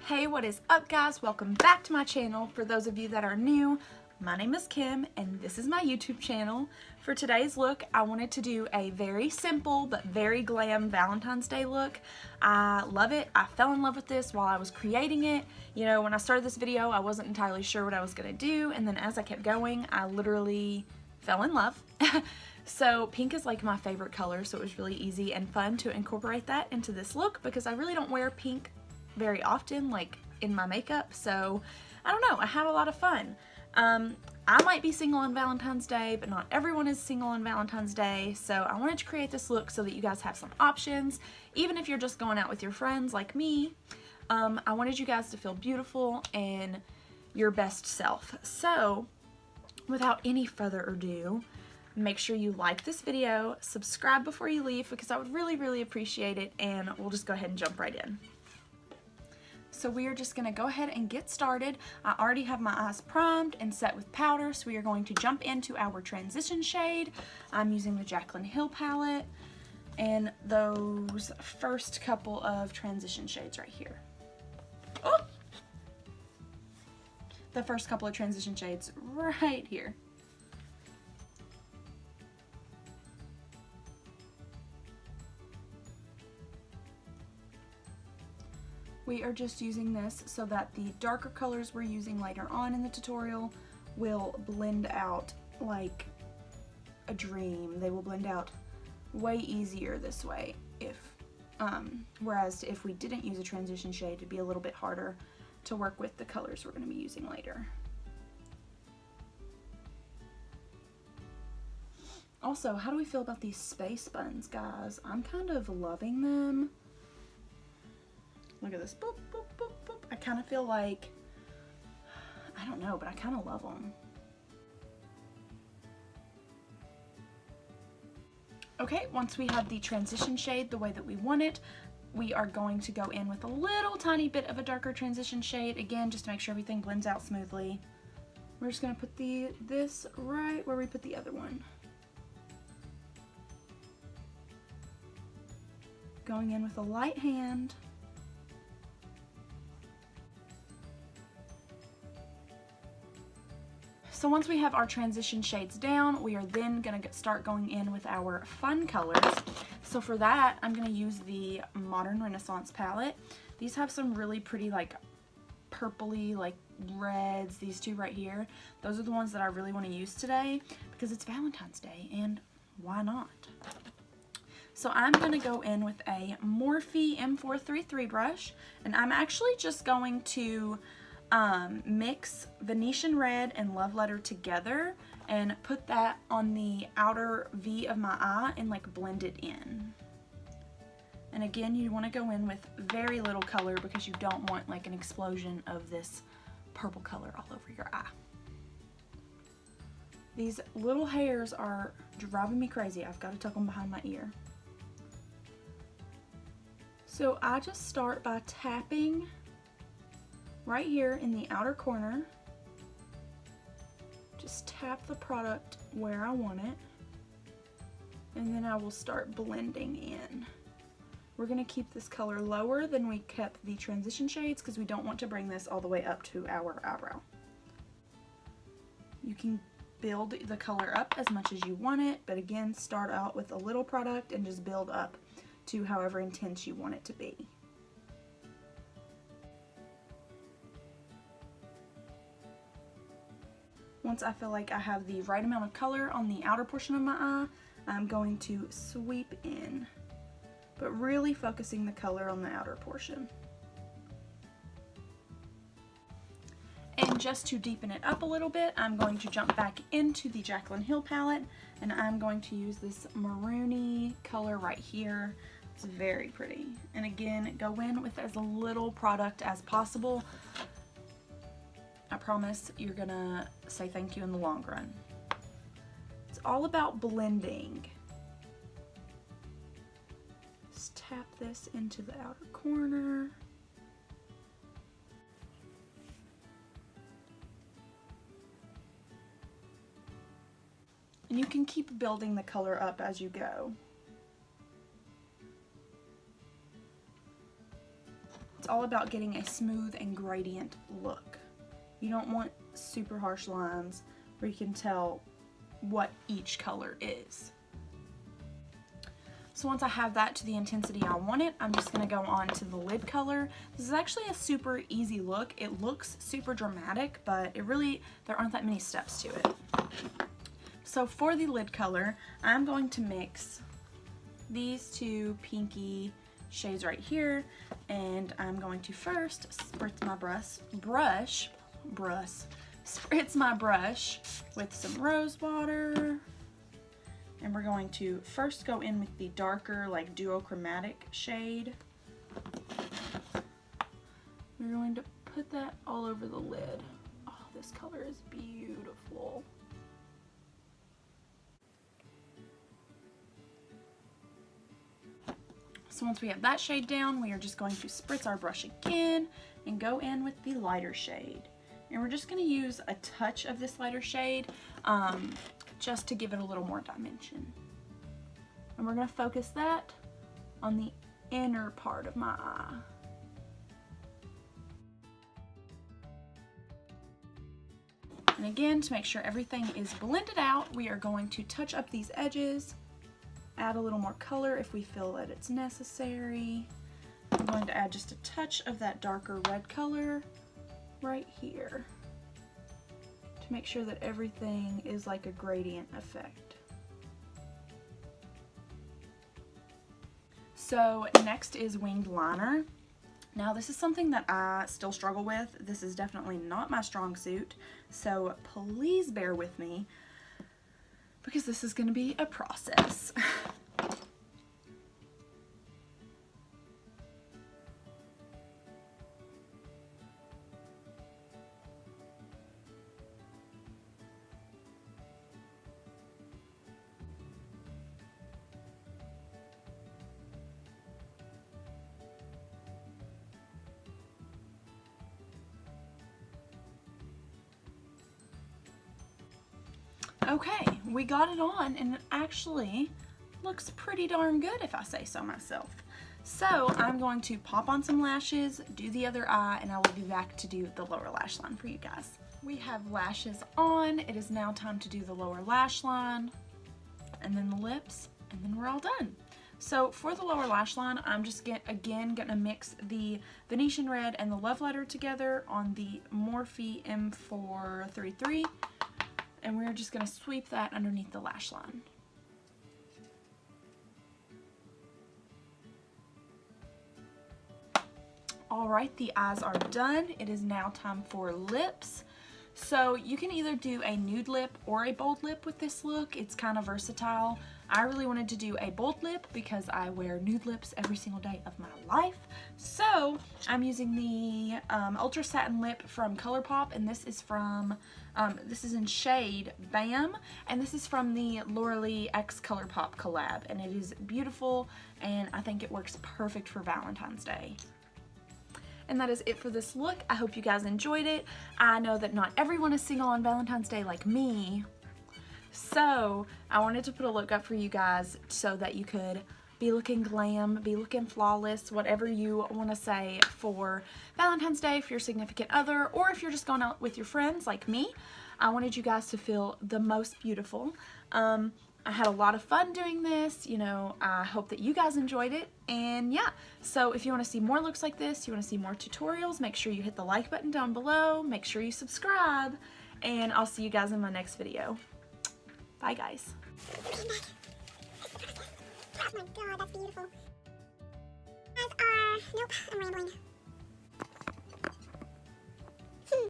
Hey, what is up guys? Welcome back to my channel. For those of you that are new, my name is Kim and this is my YouTube channel. For today's look, I wanted to do a very simple but very glam Valentine's Day look. I love it. I fell in love with this while I was creating it. You know, when I started this video, I wasn't entirely sure what I was gonna do, and then as I kept going, I literally fell in love. So pink is like my favorite color, so it was really easy and fun to incorporate that into this look because I really don't wear pink very often, like in my makeup, so I don't know, I had a lot of fun. I might be single on Valentine's Day, but not everyone is single on Valentine's Day, so I wanted to create this look so that you guys have some options, even if you're just going out with your friends like me. I wanted you guys to feel beautiful and your best self. So without any further ado, make sure you like this video, subscribe before you leave because I would really appreciate it, and we'll just go ahead and jump right in. So we are just going to go ahead and get started. I already have my eyes primed and set with powder, so we are going to jump into our transition shade. I'm using the Jaclyn Hill palette and those first couple of transition shades right here. Oh! The first couple of transition shades right here. We are just using this so that the darker colors we're using later on in the tutorial will blend out like a dream. They will blend out way easier this way, whereas if we didn't use a transition shade, it'd be a little bit harder to work with the colors we're going to be using later. Also, how do we feel about these space buns, guys? I'm kind of loving them. Look at this, boop, boop, boop, boop. I kind of feel like, I don't know, but I kind of love them. Okay, once we have the transition shade the way that we want it, we are going to go in with a little tiny bit of a darker transition shade, again, just to make sure everything blends out smoothly. We're just gonna put this right where we put the other one. Going in with a light hand. So once we have our transition shades down, we are then going to start going in with our fun colors. So for that, I'm going to use the Modern Renaissance palette. These have some really pretty like purpley like reds, these two right here. Those are the ones that I really want to use today because it's Valentine's Day and why not? So I'm going to go in with a Morphe M433 brush, and I'm actually just going to mix Venetian Red and Love Letter together and put that on the outer V of my eye and like blend it in. And again, you want to go in with very little color because you don't want like an explosion of this purple color all over your eye. These little hairs are driving me crazy. I've got to tuck them behind my ear. So I just start by tapping right here in the outer corner. Just tap the product where I want it, and then I will start blending in. We're going to keep this color lower than we kept the transition shades because we don't want to bring this all the way up to our eyebrow. You can build the color up as much as you want it, but again, start out with a little product and just build up to however intense you want it to be. Once I feel like I have the right amount of color on the outer portion of my eye, I'm going to sweep in, but really focusing the color on the outer portion. And just to deepen it up a little bit, I'm going to jump back into the Jaclyn Hill palette, and I'm going to use this maroony color right here. It's very pretty. And again, go in with as little product as possible. I promise you're gonna say thank you in the long run. It's all about blending. Just tap this into the outer corner. And you can keep building the color up as you go. It's all about getting a smooth and gradient look. You don't want super harsh lines where you can tell what each color is. So once I have that to the intensity I want it, I'm just going to go on to the lid color. This is actually a super easy look. It looks super dramatic, but there aren't that many steps to it. So for the lid color, I'm going to mix these two pinky shades right here, and I'm going to first spritz my brush with some rose water. And we're going to first go in with the darker, like duochromatic shade. We're going to put that all over the lid. Oh, this color is beautiful. So once we have that shade down, we are just going to spritz our brush again and go in with the lighter shade. And we're just going to use a touch of this lighter shade just to give it a little more dimension. And we're going to focus that on the inner part of my eye. And again, to make sure everything is blended out, we are going to touch up these edges, add a little more color if we feel that it's necessary. I'm going to add just a touch of that darker red color right here to make sure that everything is like a gradient effect. So next is winged liner. Now this is something that I still struggle with. This is definitely not my strong suit, so please bear with me because this is going to be a process. Okay, we got it on, and it actually looks pretty darn good if I say so myself. So I'm going to pop on some lashes, do the other eye, and I will be back to do the lower lash line for you guys. We have lashes on. It is now time to do the lower lash line, and then the lips, and then we're all done. So for the lower lash line, I'm just again gonna mix the Venetian Red and the Love Letter together on the Morphe M433. And we're just going to sweep that underneath the lash line. Alright, the eyes are done. It is now time for lips. So you can either do a nude lip or a bold lip with this look. It's kind of versatile. I really wanted to do a bold lip because I wear nude lips every single day of my life. So I'm using the Ultra Satin Lip from ColourPop, and this is in shade Bam, and this is from the Laura Lee X ColourPop collab, and it is beautiful, and I think it works perfect for Valentine's Day. And that is it for this look. I hope you guys enjoyed it. I know that not everyone is single on Valentine's Day like me, so I wanted to put a look up for you guys so that you could be looking glam, be looking flawless, whatever you want to say for Valentine's Day for your significant other, or if you're just going out with your friends like me. I wanted you guys to feel the most beautiful. I had a lot of fun doing this, you know, I hope that you guys enjoyed it, and yeah, so if you want to see more looks like this, you want to see more tutorials, make sure you hit the like button down below, make sure you subscribe, and I'll see you guys in my next video. Bye guys. Oh my god, that's beautiful. Nope, I'm rambling.